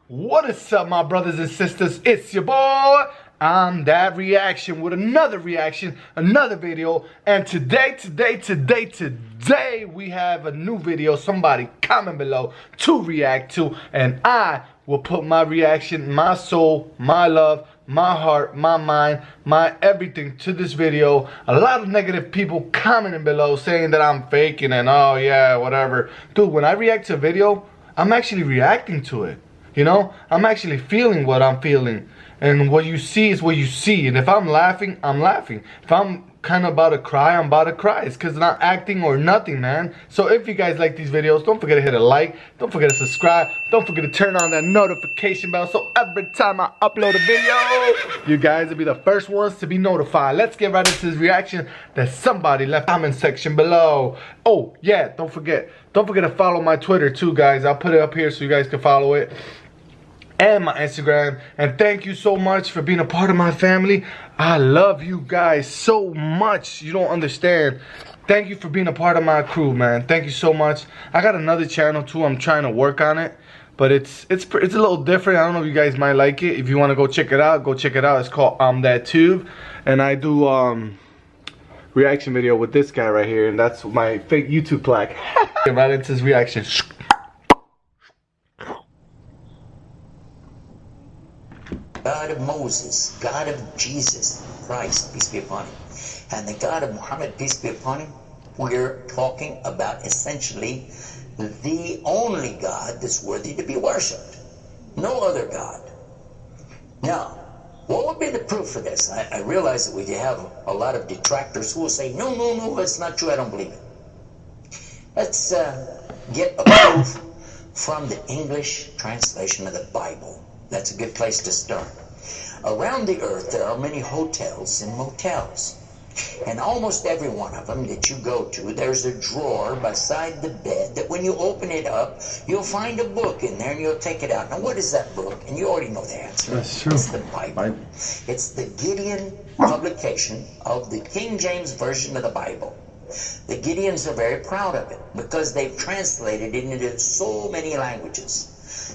What is up, my brothers and sisters? It's your boy, IMTHATREACTION, with another reaction, another video. And today, we have a new video. Somebody comment below to react to. And I will put my reaction, my soul, my love, my heart, my mind, my everything to this video. A lot of negative people commenting below saying that I'm faking and oh yeah, whatever. Dude, when I react to a video, I'm actually reacting to it. You know, I'm actually feeling what I'm feeling. And what you see is what you see. And if I'm laughing, I'm laughing. If I'm kind of about to cry, I'm about to cry. It's because I'm not acting or nothing, man. So if you guys like these videos, don't forget to hit a like. Don't forget to subscribe. Don't forget to turn on that notification bell. So every time I upload a video, you guys will be the first ones to be notified. Let's get right into this reaction that somebody left in the comment section below. Oh, yeah, don't forget. Don't forget to follow my Twitter too, guys. I'll put it up here so you guys can follow it. And my Instagram. And thank you so much for being a part of my family. I love you guys so much. You don't understand. Thank you for being a part of my crew, man. Thank you so much. I got another channel too. I'm trying to work on it, but it's a little different. I don't know if you guys might like it. If you want to go check it out, go check it out. It's called IMTHATEVERYTHING, and I do reaction video with this guy right here, and that's my fake YouTube plaque. Get right into his reaction. God of Moses, God of Jesus Christ, peace be upon him, and the God of Muhammad, peace be upon him, we're talking about essentially the only God that's worthy to be worshipped. No other God. Now, what would be the proof for this? I realize that we have a lot of detractors who will say, no, that's not true, I don't believe it. Let's get a proof from the English translation of the Bible. That's a good place to start. Around the earth, there are many hotels and motels. And almost every one of them that you go to, there's a drawer beside the bed that when you open it up, you'll find a book in there and you'll take it out. Now, what is that book? And you already know the answer. That's true. It's the Bible. It's the Gideon publication of the King James Version of the Bible. The Gideons are very proud of it because they've translated it into so many languages.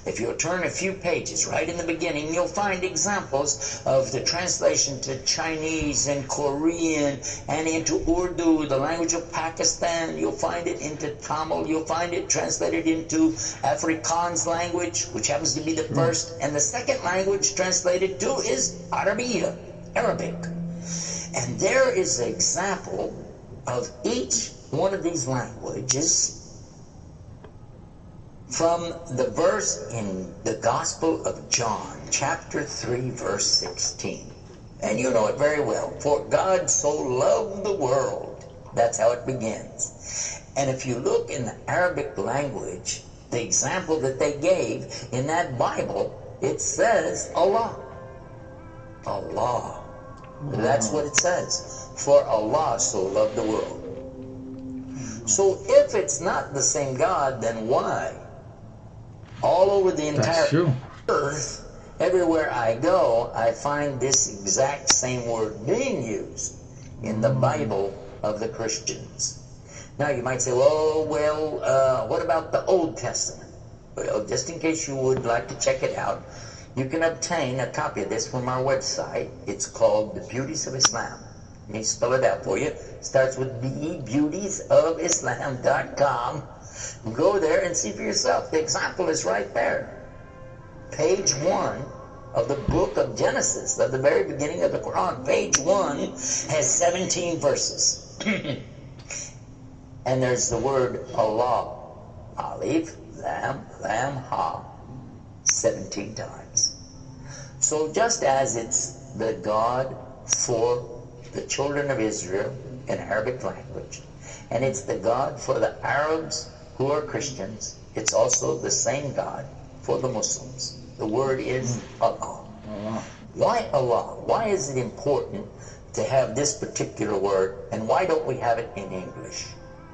If you'll turn a few pages right in the beginning, you'll find examples of the translation to Chinese and Korean and into Urdu, the language of Pakistan. You'll find it into Tamil. You'll find it translated into Afrikaans language, which happens to be the first. And the second language translated to is Arabic. And there is an example of each one of these languages from the verse in the Gospel of John, chapter 3, verse 16. And you know it very well. For God so loved the world. That's how it begins. And if you look in the Arabic language, the example that they gave in that Bible, it says Allah. Allah. That's what it says. For Allah so loved the world. So if it's not the same God, then why? All over the entire earth, everywhere I go, I find this exact same word being used in the Bible of the Christians. Now you might say, well, what about the Old Testament? Well, just in case you would like to check it out, you can obtain a copy of this from our website. It's called The Beauties of Islam. Let me spell it out for you. It starts with beautiesofislam.com. Go there and see for yourself. The example is right there. Page 1 of the book of Genesis, of the very beginning of the Quran. Page 1 has 17 verses. And there's the word Allah. Alif, Lam, Ha. 17 times. So just as it's the God for the children of Israel in Arabic language, and it's the God for the Arabs who are Christians, it's also the same God for the Muslims. The word is Allah. Why Allah? Why is it important to have this particular word, and why don't we have it in English?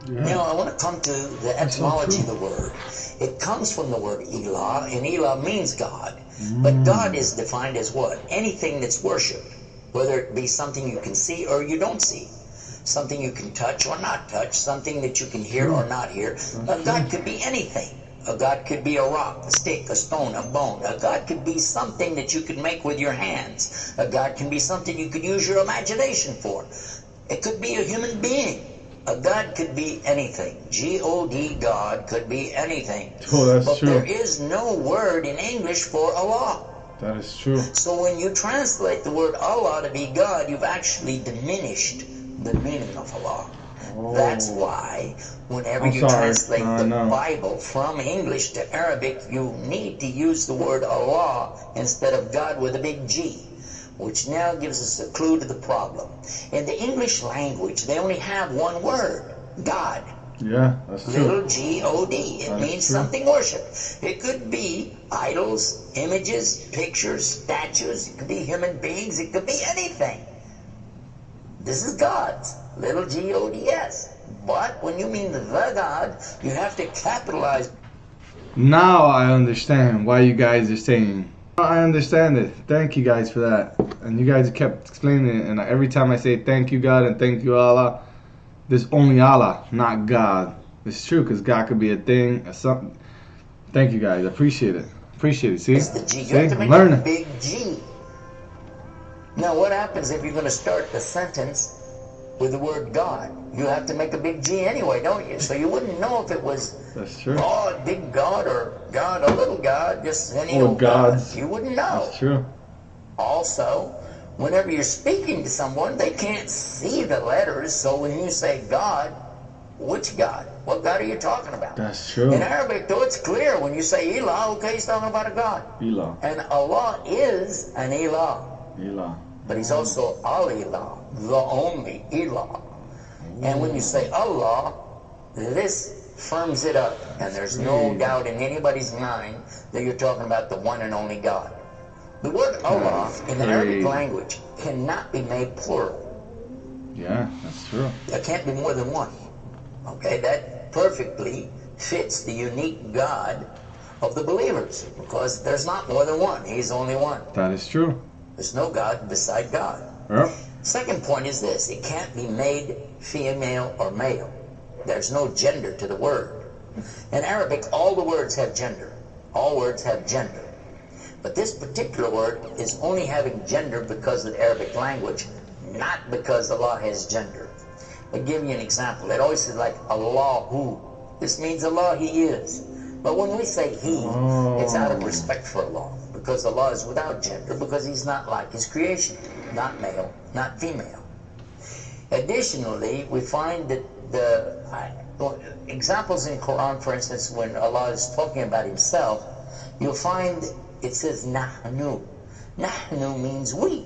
Now, I want to come to the etymology of the word. It comes from the word Ilah, and Ilah means God. But God is defined as what? Anything that's worshipped, whether it be something you can see or you don't see. Something you can touch or not touch, something that you can hear or not hear. God could be anything. A God could be a rock, a stick, a stone, a bone. A God could be something that you could make with your hands. A God can be something you could use your imagination for. It could be a human being. A God could be anything. G-O-D, God, could be anything. Oh, that's but true. There is no word in English for Allah. That is true. So when you translate the word Allah to be God, you've actually diminished the meaning of Allah. Oh. That's why whenever you translate the Bible from English to Arabic, you need to use the word Allah instead of God with a big G, which now gives us a clue to the problem. In the English language, they only have one word, God. Yeah, that's true. Little G-O-D. It means something worshipped. It could be idols, images, pictures, statues. It could be human beings. It could be anything. This is God's. Little G-O-D-S. But when you mean the God, you have to capitalize. Now I understand why you guys are saying. I understand it. Thank you guys for that. And you guys kept explaining it. And every time I say thank you God and thank you Allah, there's only Allah, not God. It's true, because God could be a thing or something. Thank you guys. I appreciate it. Appreciate it. See? It's the G. You See? have to make Learn a it. big G. Now what happens if you're going to start the sentence with the word God? You have to make a big G anyway, don't you? So you wouldn't know if it was That's true. God, big God, or God, a little God, just any Or old God. gods. You wouldn't know. That's true. Also, whenever you're speaking to someone, they can't see the letters, so when you say God, which God? What God are you talking about? That's true. In Arabic, though, it's clear. When you say Ilah, okay, he's talking about a God. Ilah. And Allah is an Ilah. Ilah. But he's also Al-Ilah, the only Ilah. And when you say Allah, this firms it up. And there's no doubt in anybody's mind that you're talking about the one and only God. The word Allah in the Arabic language cannot be made plural. Yeah, that's true. There can't be more than one. Okay, that perfectly fits the unique God of the believers, because there's not more than one. He's only one. That is true. There's no God beside God. Yep. Second point is this: it can't be made female or male. There's no gender to the word. In Arabic, all the words have gender. All words have gender. But this particular word is only having gender because of the Arabic language, not because Allah has gender. I'll give you an example. It always says like Allahu. This means Allah, He is. But when we say He, it's out of respect for Allah, because Allah is without gender, because He's not like His creation, not male, not female. Additionally, we find that the examples in Quran, for instance, when Allah is talking about Himself, you'll find it says Nahnu. Nahnu means we.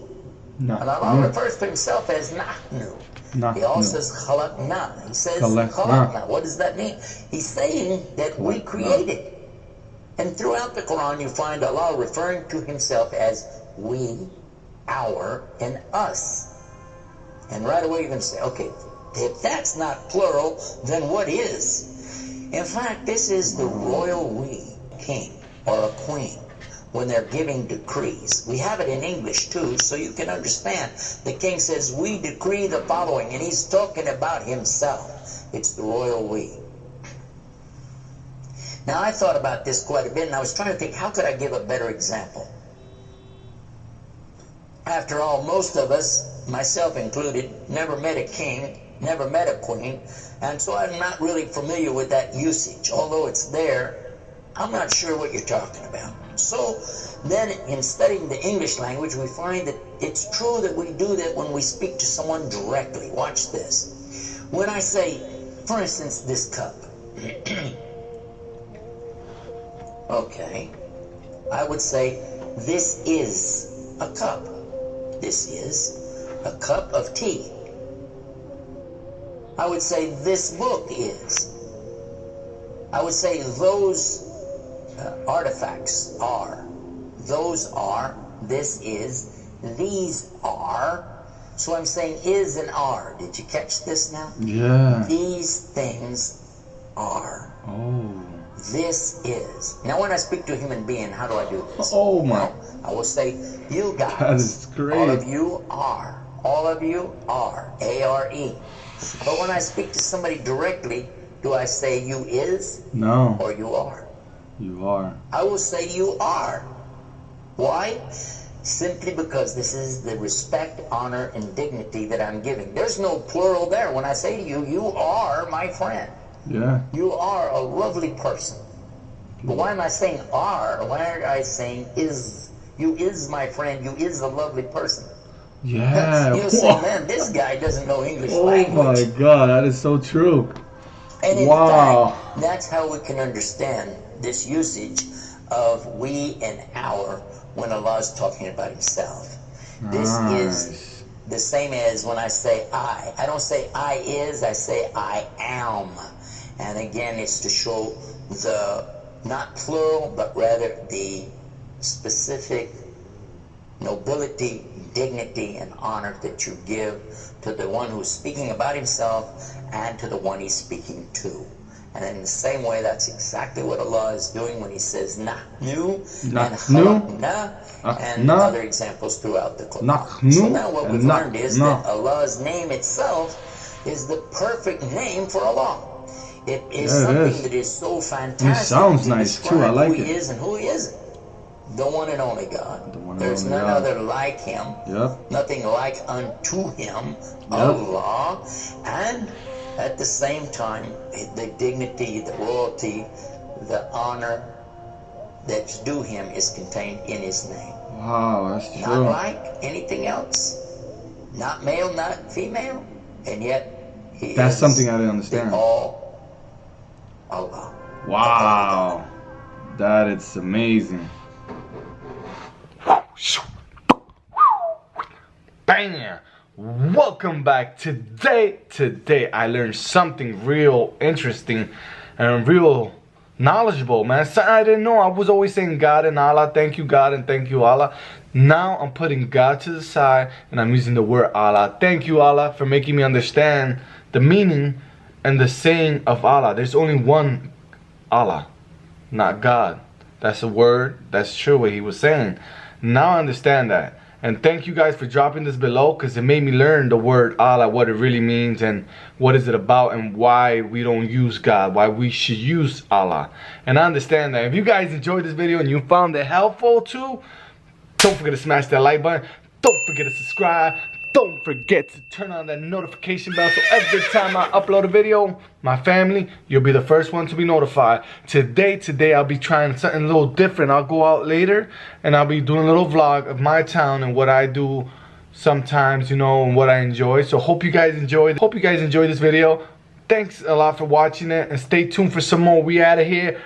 And Allah refers to Himself as Nahnu. He also says Khalaqna. He says Khalaqna. What does that mean? He's saying that we created. And throughout the Quran you find Allah referring to Himself as we, our, and us. And right away you're going to say, okay, if that's not plural, then what is? In fact, this is the royal we, king or a queen, when they're giving decrees. We have it in English too, so you can understand. The king says, we decree the following, and he's talking about himself. It's the royal we. Now, I thought about this quite a bit, and I was trying to think, how could I give a better example? After all, most of us, myself included, never met a king, never met a queen, and so I'm not really familiar with that usage. Although it's there, I'm not sure what you're talking about. So then in studying the English language, we find that it's true that we do that when we speak to someone directly. Watch this. When I say, for instance, this cup. Okay. I would say, this is a cup. This is a cup of tea. I would say, this book is. I would say, those artifacts are. Those are. This is. These are. So I'm saying is and are. Did you catch this now? Yeah. These things are. Oh. This is. Now when I speak to a human being, how do I do this? Oh my. Well, I will say, you guys. That is great. All of you are. All of you are. A-R-E. But when I speak to somebody directly, do I say you is? No. Or you are? You are. I will say you are. Why? Simply because this is the respect, honor, and dignity that I'm giving. There's no plural there. When I say to you, you are my friend. Yeah. You are a lovely person. But why am I saying are? Why aren't I saying is? You is my friend. You is a lovely person. Yeah. You'll say, man, this guy doesn't know English Oh language. my God, that is so true. And in Wow. fact, that's how we can understand this usage of we and our when Allah is talking about himself. This is the same as when I say I. I don't say I is, I say I am. And again, it's to show the, not plural, but rather the specific nobility, dignity, and honor that you give to the one who's speaking about himself and to the one he's speaking to. And in the same way, that's exactly what Allah is doing when he says nahnu and khalaqna and other examples throughout the Quran. So now what we've learned is that Allah's name itself is the perfect name for Allah. It is something that is so fantastic. It sounds nice too. I like who it. He is and who he isn't. The one and only God. There's only none God. other like him. Yep. Nothing like unto him. Allah. And at the same time, the dignity, the royalty, the honor that's due him is contained in his name. Wow, that's true. Not like anything else. Not male, not female. And yet, he That's is something I didn't understand. the all Allah. Wow. That is amazing. Bam! Welcome back. Today I learned something real interesting and real knowledgeable, man. Something I didn't know. I was always saying God and Allah, thank you God and thank you Allah. Now I'm putting God to the side and I'm using the word Allah. Thank you Allah for making me understand the meaning and the saying of Allah. There's only one Allah, not God. That's a word. That's true what he was saying. Now I understand that. And thank you guys for dropping this below, because it made me learn the word Allah, what it really means and what is it about and why we don't use God, why we should use Allah. And I understand that. If you guys enjoyed this video and you found it helpful too, don't forget to smash that like button. Don't forget to subscribe. Don't forget to turn on that notification bell so every time I upload a video, my family, you'll be the first one to be notified. Today I'll be trying something a little different. I'll go out later and I'll be doing a little vlog of my town and what I do sometimes, you know, and what I enjoy. So hope you guys enjoyed this video. Thanks a lot for watching it and stay tuned for some more. We out of here.